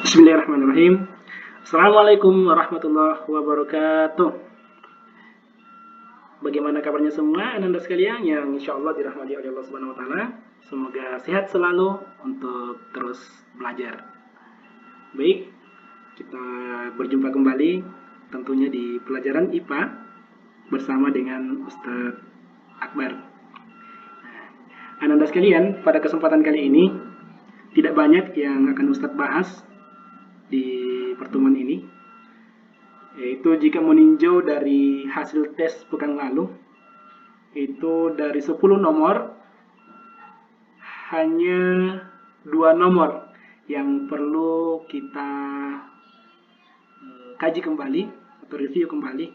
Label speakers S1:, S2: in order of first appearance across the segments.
S1: Bismillahirrahmanirrahim. Assalamualaikum warahmatullahi wabarakatuh. Bagaimana kabarnya semua Ananda sekalian yang insya Allah dirahmati oleh Allah Subhanahu wa taala. Semoga sehat selalu untuk terus belajar. Baik, kita berjumpa kembali tentunya di pelajaran IPA bersama dengan Ustadz Akbar. Ananda sekalian, pada kesempatan kali ini tidak banyak yang akan Ustadz bahas di pertemuan ini, yaitu jika meninjau dari hasil tes pekan lalu, itu dari 10 nomor hanya 2 nomor yang perlu kita kaji kembali atau review kembali,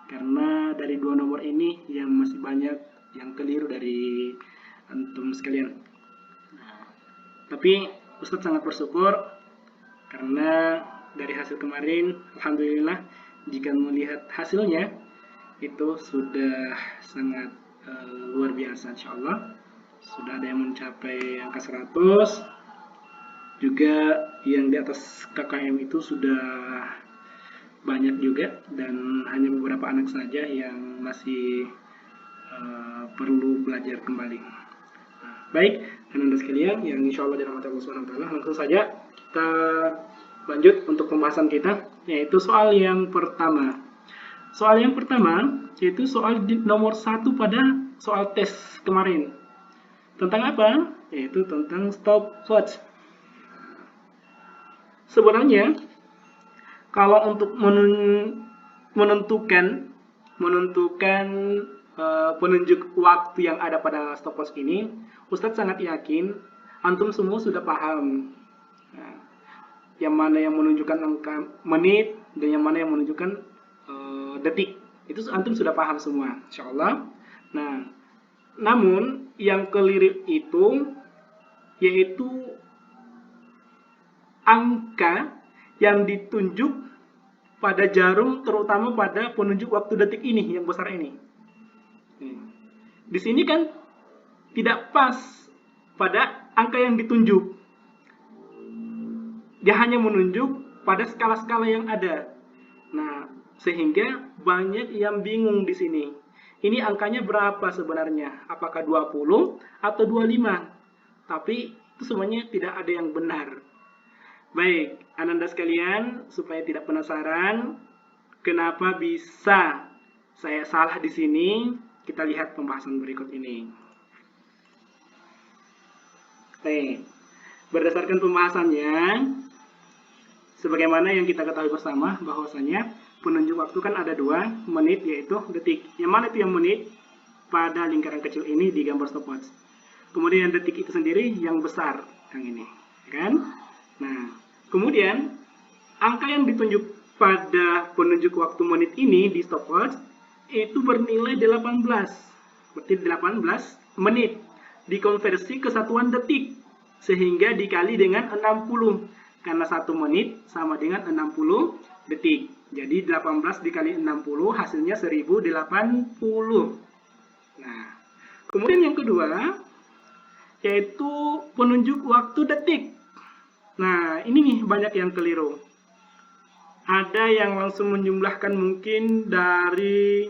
S1: karena dari 2 nomor ini yang masih banyak yang keliru dari antum sekalian. Tapi Ustadz sangat bersyukur karena dari hasil kemarin, alhamdulillah, jika melihat hasilnya itu sudah sangat luar biasa, insya Allah. Sudah ada yang mencapai angka 100, juga yang di atas KKM itu sudah banyak juga, dan hanya beberapa anak saja yang masih perlu belajar kembali. Baik, Anda sekalian yang insya Allah dirahmati Allah SWT, langsung saja kita lanjut untuk pembahasan kita, yaitu soal yang pertama. Soal yang pertama yaitu soal nomor 1 pada soal tes kemarin. Tentang apa? Yaitu tentang stopwatch. Sebenarnya kalau untuk menentukan penunjuk waktu yang ada pada stopwatch ini, Ustadz sangat yakin antum semua sudah paham. Nah, yang mana yang menunjukkan angka menit dan yang mana yang menunjukkan detik, itu antum sudah paham semua, insya Allah. Nah, namun yang keliru itu yaitu angka yang ditunjuk pada jarum, terutama pada penunjuk waktu detik ini yang besar ini. Di sini kan tidak pas pada angka yang ditunjuk. Dia hanya menunjuk pada skala-skala yang ada. Nah, sehingga banyak yang bingung di sini. Ini angkanya berapa sebenarnya? Apakah 20 atau 25? Tapi itu semuanya tidak ada yang benar. Baik, Ananda sekalian, supaya tidak penasaran kenapa bisa saya salah di sini, kita lihat pembahasan berikut ini. Oke, berdasarkan pembahasannya, sebagaimana yang kita ketahui bersama bahwasanya penunjuk waktu kan ada 2, menit yaitu detik. Yang mana itu yang menit? Pada lingkaran kecil ini di gambar stopwatch. Kemudian detik itu sendiri yang besar, yang ini, kan? Nah, kemudian angka yang ditunjuk pada penunjuk waktu menit ini di stopwatch itu bernilai 18. Berarti 18 menit dikonversi ke satuan detik, sehingga dikali dengan 60. Karena 1 menit sama dengan 60 detik. Jadi 18 dikali 60 hasilnya 1080. Nah, kemudian yang kedua yaitu penunjuk waktu detik. Nah, ini nih banyak yang keliru. Ada yang langsung menjumlahkan mungkin dari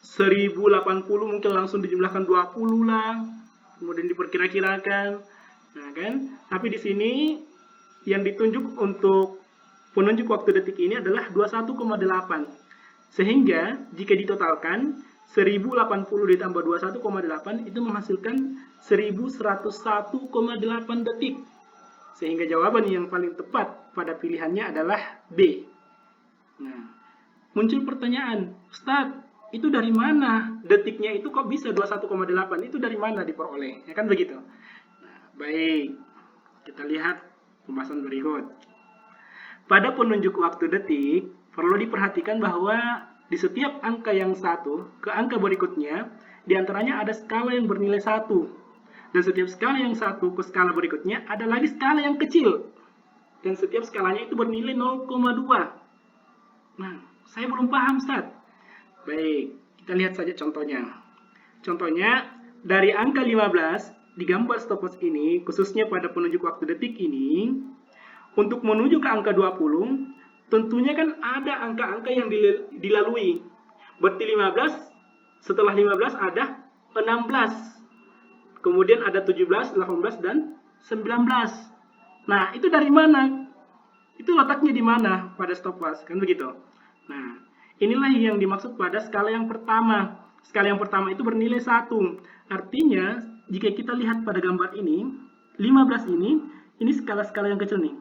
S1: 1080 mungkin langsung dijumlahkan 20 lah, kemudian diperkira-kirakan. Nah, kan? Tapi di sini yang ditunjuk untuk penunjuk waktu detik ini adalah 21,8. Sehingga jika ditotalkan 1080 ditambah 21,8 itu menghasilkan 1101,8 detik. Sehingga jawaban yang paling tepat pada pilihannya adalah B. Nah, muncul pertanyaan, Ustadz, itu dari mana? Detiknya itu kok bisa 21,8? Itu dari mana diperoleh? Ya kan begitu? Nah, baik, kita lihat pembahasan berikut. Pada penunjuk waktu detik, perlu diperhatikan bahwa di setiap angka yang satu ke angka berikutnya, diantaranya ada skala yang bernilai 1. Dan setiap skala yang satu ke skala berikutnya ada lagi skala yang kecil. Dan setiap skalanya itu bernilai 0,2. Nah, saya belum paham, Ustaz. Baik, kita lihat saja contohnya. Contohnya, dari angka 15 di gambar stopwatch ini, khususnya pada penunjuk waktu detik ini, untuk menuju ke angka 20, tentunya kan ada angka-angka yang dilalui. Berarti 15, setelah 15 ada 16. Kemudian ada 17, 18, dan 19. Nah, itu dari mana? Itu letaknya di mana pada stopwatch, kan begitu. Nah, inilah yang dimaksud pada skala yang pertama. Skala yang pertama itu bernilai 1. Artinya, jika kita lihat pada gambar ini, 15 ini skala-skala yang kecil nih.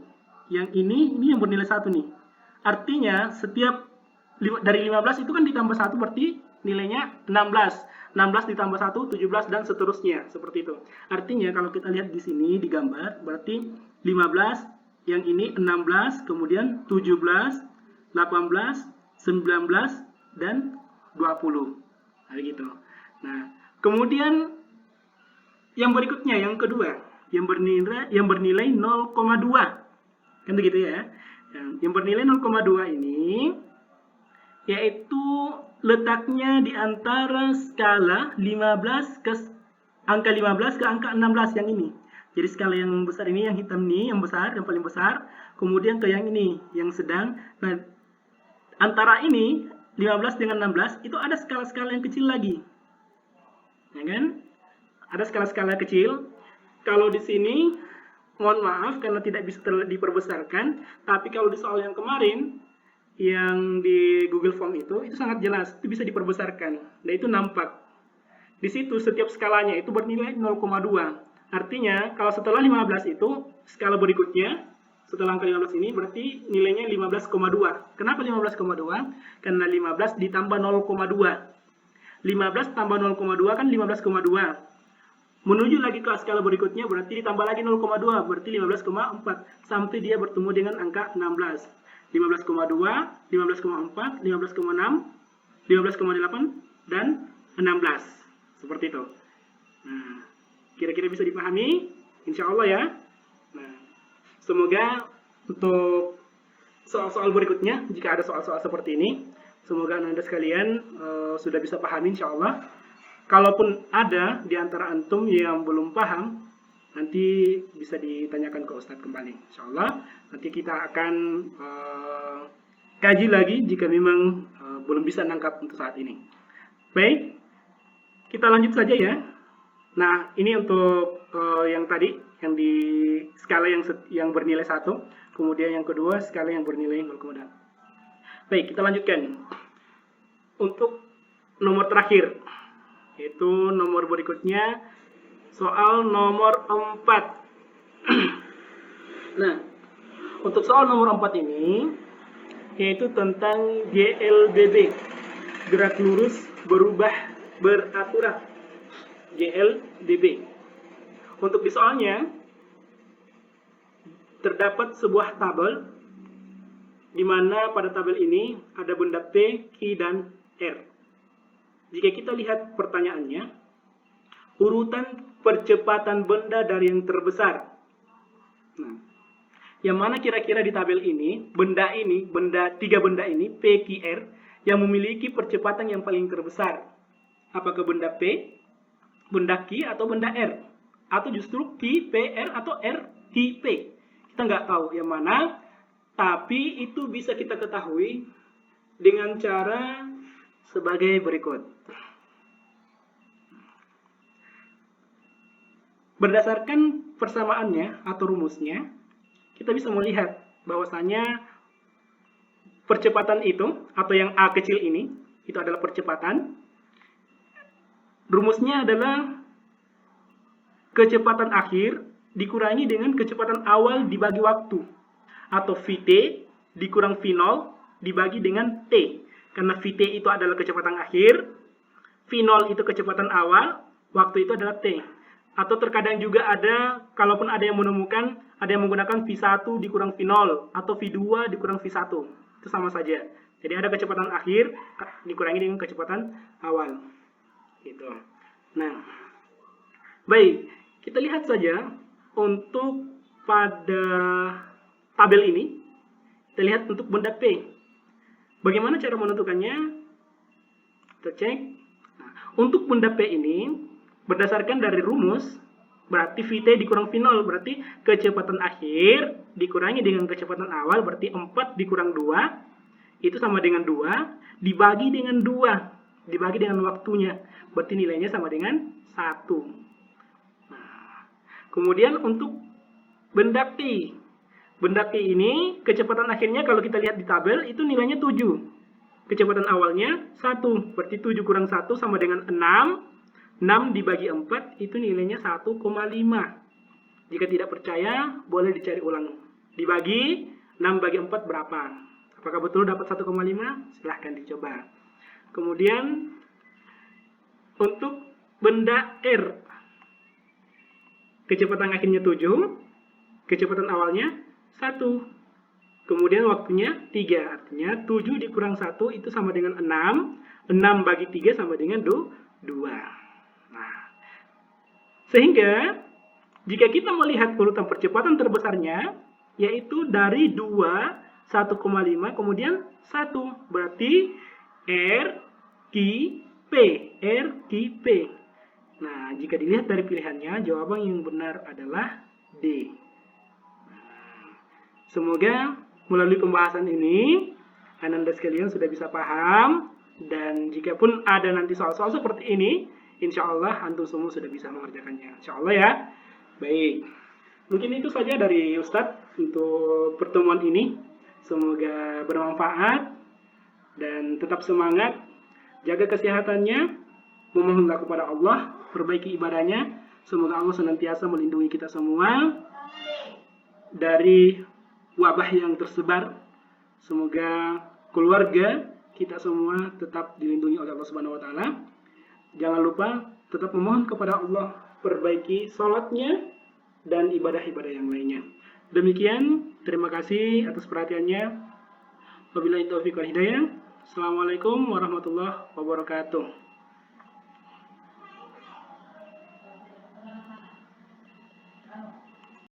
S1: Yang ini yang bernilai 1 nih. Artinya, setiap dari 15 itu kan ditambah 1 berarti nilainya 16. 16 ditambah 1, 17, dan seterusnya. Seperti itu. Artinya, kalau kita lihat di sini, di gambar, berarti 15, yang ini 16, kemudian 17, 18, 19, dan 20. Nah, gitu. Nah, kemudian yang berikutnya, yang kedua, yang bernilai 0,2. Kan begitu ya. Yang bernilai 0,2 ini yaitu letaknya di antara skala 15 ke angka 15 ke angka 16 yang ini. Jadi skala yang besar ini, yang hitam nih, yang besar, yang paling besar, kemudian ke yang ini, yang sedang. Nah, antara ini 15 dengan 16 itu ada skala-skala yang kecil lagi. Ya kan? Ada skala-skala kecil. Kalau di sini mohon maaf karena tidak bisa diperbesarkan, tapi kalau di soal yang kemarin yang di Google Form itu sangat jelas, itu bisa diperbesarkan. Dan itu nampak. Di situ setiap skalanya itu bernilai 0,2. Artinya kalau setelah 15 itu skala berikutnya setelah angka 15 ini berarti nilainya 15,2. Kenapa 15,2? Karena 15 ditambah 0,2. 15 tambah 0,2 kan 15,2. Menuju lagi ke skala berikutnya berarti ditambah lagi 0,2, berarti 15,4. Sampai dia bertemu dengan angka 16. 15,2, 15,4, 15,6, 15,8, dan 16. Seperti itu. Nah, kira-kira bisa dipahami? Insya Allah ya. Nah, semoga untuk soal-soal berikutnya, jika ada soal-soal seperti ini, semoga Anda sekalian sudah bisa pahami insya Allah. Kalaupun ada di antara antum yang belum paham, nanti bisa ditanyakan ke Ustadz kembali. Insya Allah, nanti kita akan kaji lagi jika memang belum bisa nangkap untuk saat ini. Baik, kita lanjut saja ya. Nah, ini untuk yang tadi, yang di skala yang bernilai 1, kemudian yang kedua skala yang bernilai 0,2. Baik, kita lanjutkan. Untuk nomor terakhir, yaitu nomor berikutnya, soal nomor 4. Nah, untuk soal nomor 4 ini, yaitu tentang GLBB, gerak lurus berubah beraturan. GLBB. Untuk di soalnya, terdapat sebuah tabel, di mana pada tabel ini ada benda P, Q, dan R. Jika kita lihat pertanyaannya, urutan percepatan benda dari yang terbesar. Nah, yang mana kira-kira di tabel ini, tiga benda ini, P, Q, R, yang memiliki percepatan yang paling terbesar. Apakah benda P, benda Q, atau benda R? Atau justru Q, P, R, atau R, Q, P? Kita nggak tahu yang mana, tapi itu bisa kita ketahui dengan cara sebagai berikut. Berdasarkan persamaannya atau rumusnya, kita bisa melihat bahwasanya percepatan itu, atau yang A kecil ini, itu adalah percepatan. Rumusnya adalah kecepatan akhir dikurangi dengan kecepatan awal dibagi waktu, atau Vt dikurang V0 dibagi dengan T. Karena Vt itu adalah kecepatan akhir, V0 itu kecepatan awal, waktu itu adalah T. Atau terkadang juga ada, kalaupun ada yang menemukan, ada yang menggunakan V1 dikurang V0, atau V2 dikurang V1. Itu sama saja. Jadi ada kecepatan akhir dikurangi dengan kecepatan awal. Gitu. Nah, baik, kita lihat saja untuk pada tabel ini, kita lihat untuk benda P. Bagaimana cara menentukannya? Kita cek. Nah, untuk benda P ini, berdasarkan dari rumus, berarti VT dikurang V0, berarti kecepatan akhir dikurangi dengan kecepatan awal, berarti 4 dikurang 2, itu sama dengan 2, dibagi dengan 2, dibagi dengan waktunya, berarti nilainya sama dengan 1. Nah, kemudian untuk benda T. Benda T ini, kecepatan akhirnya kalau kita lihat di tabel, itu nilainya 7. Kecepatan awalnya 1, berarti 7 kurang 1 sama dengan 6. 6 dibagi 4 itu nilainya 1,5. Jika tidak percaya, boleh dicari ulang. Dibagi 6 bagi 4 berapa? Apakah betul dapat 1,5? Silahkan dicoba. Kemudian untuk benda R, kecepatan akhirnya 7, kecepatan awalnya 1. Kemudian waktunya 3, artinya 7 dikurang 1 itu sama dengan 6. 6 bagi 3 sama dengan 2. Nah, sehingga jika kita melihat urutan percepatan terbesarnya, yaitu dari 2, 1,5, kemudian 1. Berarti R, Q, P. R, Q, P. Nah, jika dilihat dari pilihannya, jawaban yang benar adalah D. Semoga melalui pembahasan ini, Ananda sekalian sudah bisa paham. Dan jika pun ada nanti soal-soal seperti ini, insya Allah antum semua sudah bisa mengerjakannya. Insya Allah ya. Baik. Mungkin itu saja dari Ustadz untuk pertemuan ini. Semoga bermanfaat dan tetap semangat. Jaga kesehatannya. Memohonlah kepada Allah. Perbaiki ibadahnya. Semoga Allah senantiasa melindungi kita semua dari wabah yang tersebar. Semoga keluarga kita semua tetap dilindungi oleh Allah Subhanahu wa taala. Jangan lupa tetap memohon kepada Allah, perbaiki sholatnya dan ibadah-ibadah yang lainnya. Demikian, terima kasih atas perhatiannya. Wabillahi taufiq wal hidayah. Assalamualaikum warahmatullahi wabarakatuh.